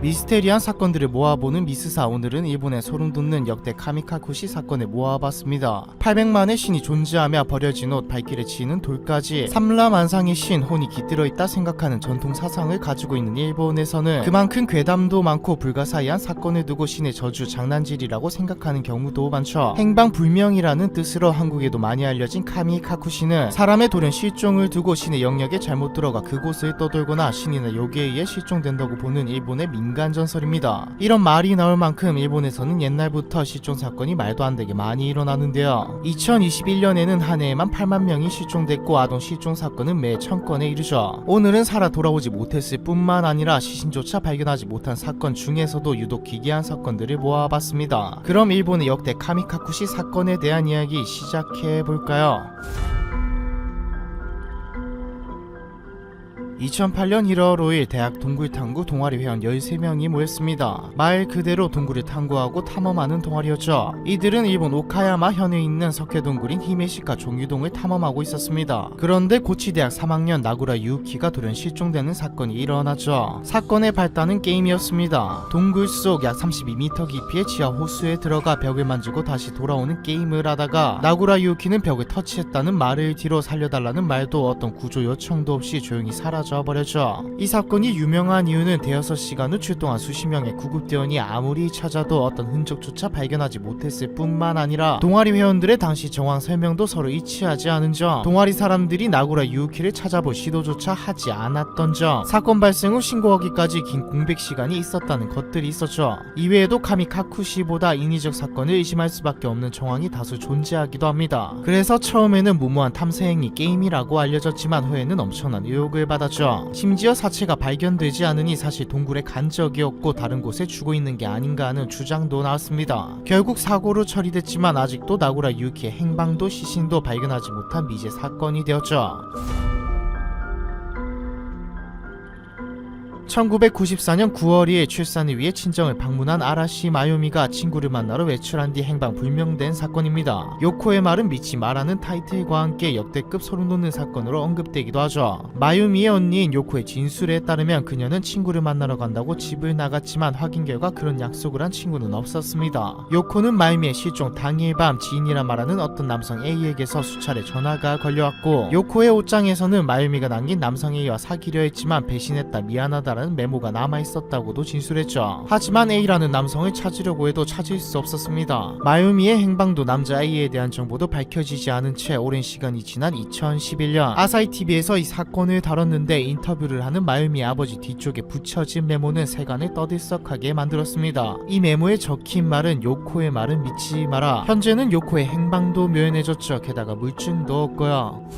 미스테리한 사건들을 모아보는 미스사. 오늘은 일본의 소름돋는 역대 카미카쿠시 사건을 모아봤습니다. 800만의 신이 존재하며 버려진 옷, 발길에 치이는 돌까지 삼라만상의 신, 혼이 깃들어 있다 생각하는 전통 사상을 가지고 있는 일본에서는 그만큼 괴담도 많고 불가사의한 사건을 두고 신의 저주, 장난질이라고 생각하는 경우도 많죠. 행방불명이라는 뜻으로 한국에도 많이 알려진 카미카쿠시는 사람의 돌연 실종을 두고 신의 영역에 잘못 들어가 그곳을 떠돌거나 신이나 요괴에 의해 실종된다고 보는 일본의 민간 전설입니다. 이런 말이 나올 만큼 일본에서는 옛날부터 실종 사건이 말도 안 되게 많이 일어나는데요. 2021년에는 한 해에만 8만 명이 실종됐고 아동 실종 사건은 매 1000건에 이르죠. 오늘은 살아 돌아오지 못했을 뿐만 아니라 시신조차 발견하지 못한 사건 중에서도 유독 기괴한 사건들을 모아봤습니다. 그럼 일본의 역대 카미카쿠시 사건에 대한 이야기 시작해볼까요? 2008년 1월 5일 대학 동굴탐구 동아리 회원 13명이 모였습니다. 말 그대로 동굴을 탐구하고 탐험하는 동아리였죠. 이들은 일본 오카야마 현에 있는 석회동굴인 히메시카 종유동을 탐험하고 있었습니다. 그런데 고치대학 3학년 나구라 유우키가 돌연 실종되는 사건이 일어나죠. 사건의 발단은 게임이었습니다. 동굴 속 약 32m 깊이의 지하 호수에 들어가 벽을 만지고 다시 돌아오는 게임을 하다가 나구라 유우키는 벽을 터치했다는 말을 뒤로 살려달라는 말도 어떤 구조 요청도 없이 조용히 사라져 버렸죠. 이 사건이 유명한 이유는 대여섯 시간 후 출동한 수십 명의 구급대원이 아무리 찾아도 어떤 흔적조차 발견하지 못했을 뿐만 아니라 동아리 회원들의 당시 정황 설명도 서로 일치하지 않은 점, 동아리 사람들이 나구라 유우키를 찾아볼 시도조차 하지 않았던 점, 사건 발생 후 신고하기까지 긴 공백 시간이 있었다는 것들이 있었죠. 이외에도 카미카쿠시보다 인위적 사건을 의심할 수밖에 없는 정황이 다수 존재하기도 합니다. 그래서 처음에는 무모한 탐색행위 게임이라고 알려졌지만 후에는 엄청난 의혹을 받았죠. 심지어 사체가 발견되지 않으니 사실 동굴에 간 적이 없고 다른 곳에 죽어 있는 게 아닌가 하는 주장도 나왔습니다. 결국 사고로 처리됐지만 아직도 나구라 유우키의 행방도 시신도 발견하지 못한 미제 사건이 되었죠. 1994년 9월 2일 출산을 위해 친정을 방문한 아라시 마요미가 친구를 만나러 외출한 뒤 행방불명된 사건입니다. 요코의 말은 믿지 말라는 타이틀과 함께 역대급 소름돋는 사건으로 언급되기도 하죠. 마요미의 언니인 요코의 진술에 따르면 그녀는 친구를 만나러 간다고 집을 나갔지만 확인 결과 그런 약속을 한 친구는 없었습니다. 요코는 마요미의 실종 당일 밤 지인이라 말하는 어떤 남성 A에게서 수차례 전화가 걸려왔고 요코의 옷장에서는 마요미가 남긴 남성 A와 사귀려 했지만 배신했다, 미안하다 라는 메모가 남아있었다고도 진술했죠. 하지만 A라는 남성을 찾으려고 해도 찾을 수 없었습니다. 마요미의 행방도 남자 A에 대한 정보도 밝혀지지 않은 채 오랜 시간이 지난 2011년 아사히TV에서 이 사건을 다뤘는데 인터뷰를 하는 마요미의 아버지 뒤쪽에 붙여진 메모는 세간을 떠들썩하게 만들었습니다. 이 메모에 적힌 말은 요코의 말은 믿지 마라. 현재는 요코의 행방도 묘연해졌죠. 게다가 물증도 없고요.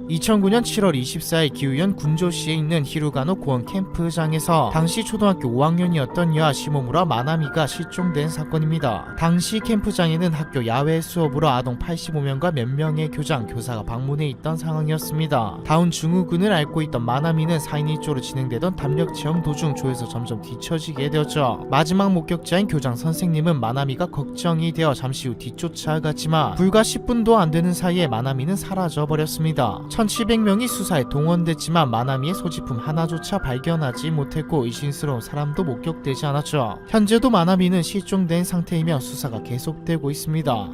2009년 7월 24일 기우현 군조시에 있는 히루가노 고원 캠프장에서 당시 초등학교 5학년이었던 여아 시모무라 마나미가 실종된 사건입니다. 당시 캠프장에는 학교 야외 수업으로 아동 85명과 몇 명의 교장, 교사가 방문해 있던 상황이었습니다. 다운 증후군을 앓고 있던 마나미는 4인 1조로 진행되던 담력 체험 도중 조에서 점점 뒤처지게 되었죠. 마지막 목격자인 교장 선생님은 마나미가 걱정이 되어 잠시 후 뒤쫓아갔지만 불과 10분도 안 되는 사이에 마나미는 사라져버렸습니다. 1700명이 수사에 동원됐지만 마나미의 소지품 하나조차 발견하지 못했고 의심스러운 사람도 목격되지 않았죠. 현재도 마나미는 실종된 상태이며 수사가 계속되고 있습니다.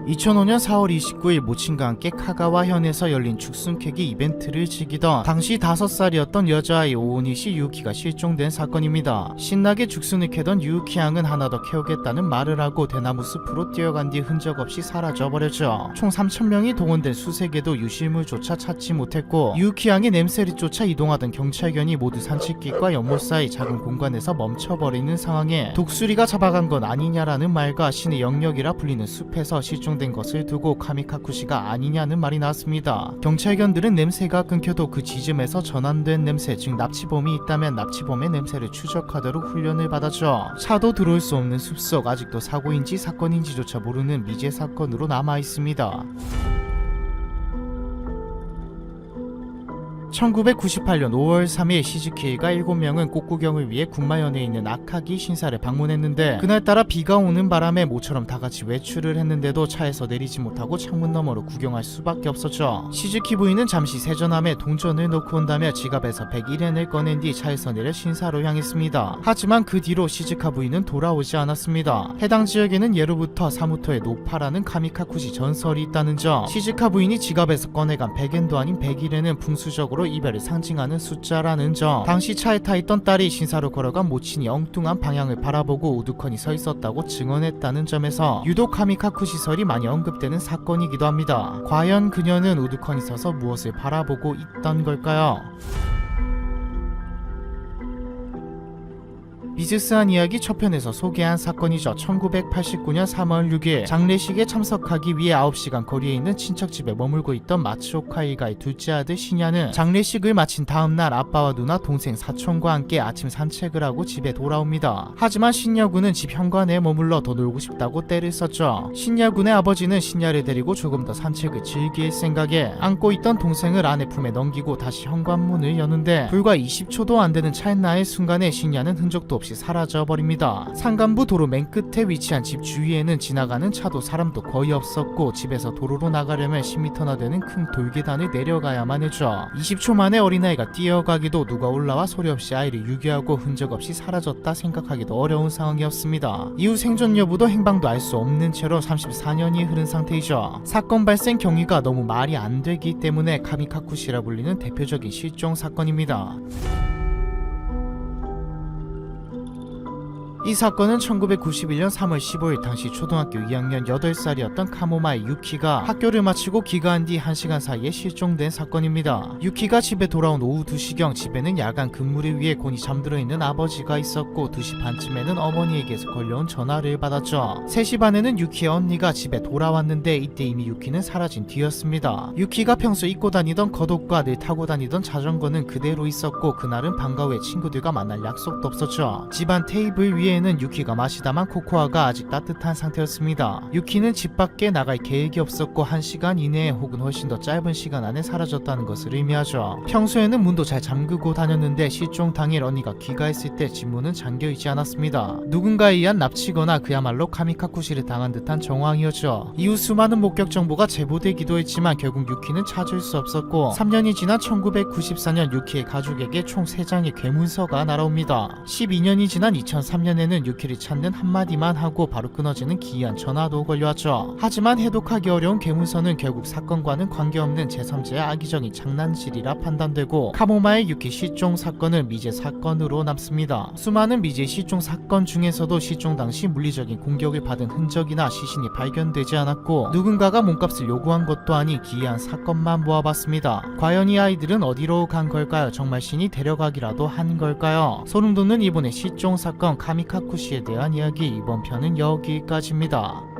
2005년 4월 29일 모친과 함께 카가와현에서 열린 죽순캐기 이벤트를 즐기던 당시 5살이었던 여자아이 오오니시 유우키가 실종된 사건입니다. 신나게 죽순을 캐던 유우키 양은 하나 더 캐오겠다는 말을 하고 대나무 숲으로 뛰어간 뒤 흔적 없이 사라져버렸죠. 총 3000명이 동원된 수색에도 유실물조차 찾지 못했고 유우키 양의 냄새를 쫓아 이동하던 경찰견이 모두 산책길과 연못 사이 작은 공간에서 멈춰버리는 상황에 독수리가 잡아간 건 아니냐라는 말과 신의 영역이라 불리는 숲에서 실종 된 것을 두고 카미카쿠시가 아니냐는 말이 나왔습니다. 경찰견들은 냄새가 끊겨도 그 지점에서 전환된 냄새, 즉 납치범이 있다면 납치범의 냄새를 추적하도록 훈련을 받았죠. 차도 들어올 수 없는 숲속, 아직도 사고인지 사건인지조차 모르는 미제 사건으로 남아있습니다. 1998년 5월 3일 시즈키가 7명은 꽃구경을 위해 군마현에 있는 아카기 신사를 방문했는데 그날따라 비가 오는 바람에 모처럼 다같이 외출을 했는데도 차에서 내리지 못하고 창문 너머로 구경할 수밖에 없었죠. 시즈키 부인은 잠시 세전함에 동전을 넣고 온다며 지갑에서 101엔을 꺼낸 뒤 차에서 내려 신사로 향했습니다. 하지만 그 뒤로 시즈카 부인은 돌아오지 않았습니다. 해당 지역에는 예로부터 사무토의 노파라는 카미카쿠시 전설이 있다는 점, 시즈카 부인이 지갑에서 꺼내간 100엔도 아닌 101엔은 풍수적으로 이별을 상징하는 숫자라는 점, 당시 차에 타있던 딸이 신사로 걸어간 모친이 엉뚱한 방향을 바라보고 우두커니 서 있었다고 증언했다는 점에서 유독 카미카쿠시 설이 많이 언급되는 사건이기도 합니다. 과연 그녀는 우두커니 서서 무엇을 바라보고 있던 걸까요? 미즈스한 이야기 첫 편에서 소개한 사건이죠. 1989년 3월 6일 장례식에 참석하기 위해 9시간 거리에 있는 친척집에 머물고 있던 마츠오 카이가의 둘째 아들 신야는 장례식을 마친 다음날 아빠와 누나, 동생, 사촌과 함께 아침 산책을 하고 집에 돌아옵니다. 하지만 신야군은 집 현관에 머물러 더 놀고 싶다고 떼를 썼죠. 신야군의 아버지는 신야를 데리고 조금 더 산책을 즐길 생각에 안고 있던 동생을 아내 품에 넘기고 다시 현관문을 여는데 불과 20초도 안 되는 찰나의 순간에 신야는 흔적도 없이 사라져버립니다. 산간부 도로 맨 끝에 위치한 집 주위에는 지나가는 차도 사람도 거의 없었고 집에서 도로로 나가려면 10m나 되는 큰 돌계단을 내려가야만 했죠. 20초 만에 어린아이가 뛰어가기도 누가 올라와 소리 없이 아이를 유기하고 흔적 없이 사라졌다 생각하기도 어려운 상황이었습니다. 이후 생존 여부도 행방도 알 수 없는 채로 34년이 흐른 상태이죠. 사건 발생 경위가 너무 말이 안 되기 때문에 카미카쿠시라 불리는 대표적인 실종 사건입니다. 이 사건은 1991년 3월 15일 당시 초등학교 2학년 8살이었던 카모마의 유키가 학교를 마치고 귀가한 뒤 1시간 사이에 실종된 사건입니다. 유키가 집에 돌아온 오후 2시경 집에는 야간 근무를 위해 곤히 잠들어 있는 아버지가 있었고 2시 반쯤에는 어머니에게서 걸려온 전화를 받았죠. 3시 반에는 유키의 언니가 집에 돌아왔는데 이때 이미 유키는 사라진 뒤였습니다. 유키가 평소 입고 다니던 겉옷과 늘 타고 다니던 자전거는 그대로 있었고 그날은 방과 후에 친구들과 만날 약속도 없었죠. 집안 테이블 위에 에는 유키가 마시다만 코코아가 아직 따뜻한 상태였습니다. 유키는 집 밖에 나갈 계획이 없었고 1시간 이내에 혹은 훨씬 더 짧은 시간 안에 사라졌다는 것을 의미하죠. 평소에는 문도 잘 잠그고 다녔는데 실종 당일 언니가 귀가했을 때 집 문은 잠겨있지 않았습니다. 누군가에 의한 납치거나 그야말로 카미카쿠시를 당한 듯한 정황이었죠. 이후 수많은 목격 정보가 제보되기도 했지만 결국 유키는 찾을 수 없었고 3년이 지난 1994년 유키의 가족에게 총 3장의 괴문서가 날아옵니다. 12년이 지난 2003년에 는 유키를 찾는 한마디만 하고 바로 끊어지는 기이한 전화도 걸려왔죠. 하지만 해독하기 어려운 괴문서는 결국 사건과는 관계없는 제3자의 악의적인 장난질이라 판단되고 카모마의 유키 실종 사건은 미제 사건으로 남습니다. 수많은 미제 실종 사건 중에서도 실종 당시 물리적인 공격을 받은 흔적이나 시신이 발견되지 않았고 누군가가 몸값을 요구한 것도 아닌 기이한 사건만 모아봤습니다. 과연 이 아이들은 어디로 간 걸까요? 정말 신이 데려가기라도 한 걸까요? 소름 돋는 이번의 실종 사건 카미카쿠시에 대한 이야기, 이번 편은 여기까지입니다.